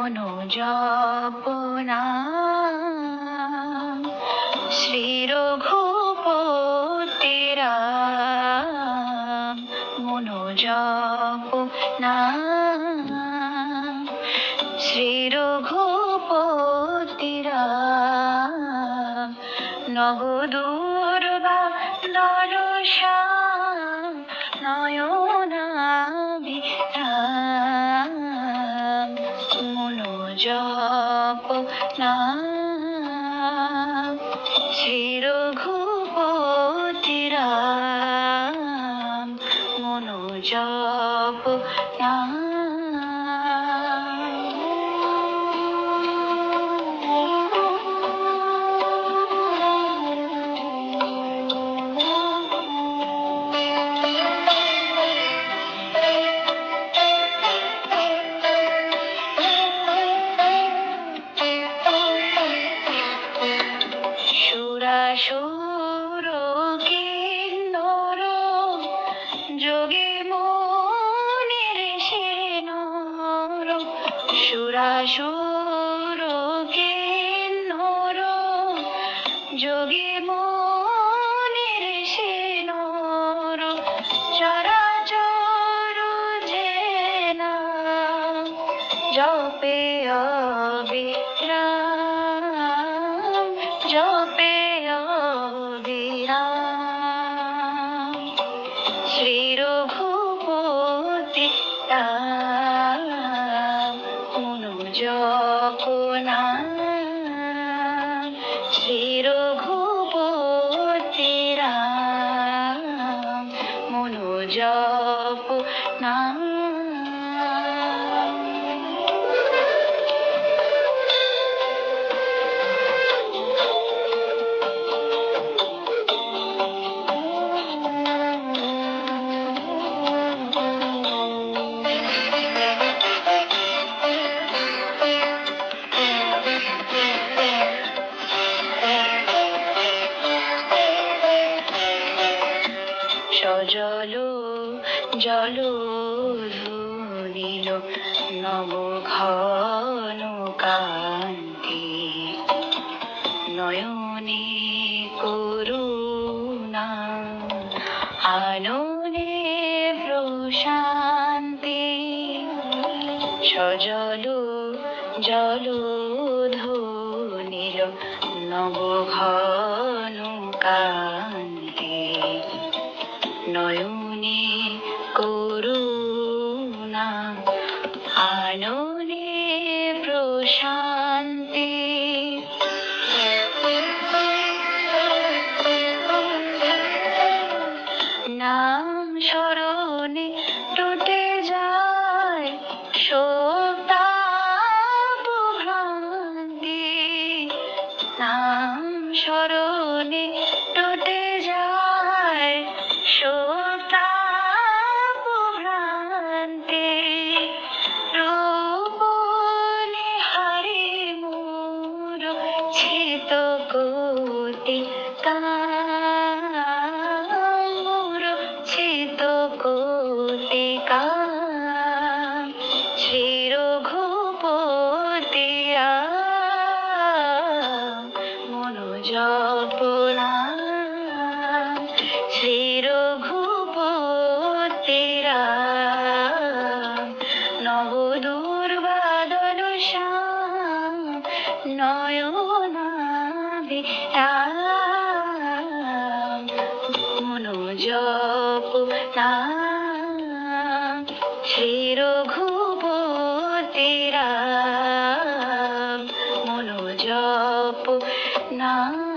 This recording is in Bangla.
মনোজপনা শ্রী রঘুপতি রাম। মনোজপনা শ্রী রঘুপতি রাম। নবদুর্বাদল শ্যাম নয়নাভিরাম। মনোজপনা শ্রী রঘুপতি রাম। মনোজপনা সুরাসুর কিন্নর যোগী মুনি ঋষি নর। সুরাসুর কিন্নর যোগী মুনি ঋষি নর। চরাচর যে নাম জপে অবিরাম। জপে অবিরাম। শ্রী রঘুপতি রাম। মনোজপনা শ্রী রঘুপতি রাম। মনোজপনা সজল জল ধরিল নব ঘন কান্তি। নয়নে করুণা আননে প্রশান্তি। সজল জল ধরিল নব ঘন কান্তি। নয়নে করুণা আননে প্রশান্তি। নাম স্মরণে টুটে যায় শোক তাপ ভ্রান্তি। নাম স্মরণে টুটে যায় শোক তাপ ভ্রান্তি। রূপ নিহারি মূর্ছিত কোটি কাল। মূর্ছিত কোটি কাল। শ্রী রঘুপতি রাম। মনোজপনা শ্রী রঘুপতি রাম। নবদুর্বাদল শ্যাম নয়নাভিরাম। মনোজপনা শ্রী রঘুপতি রাম। মনোজপনা।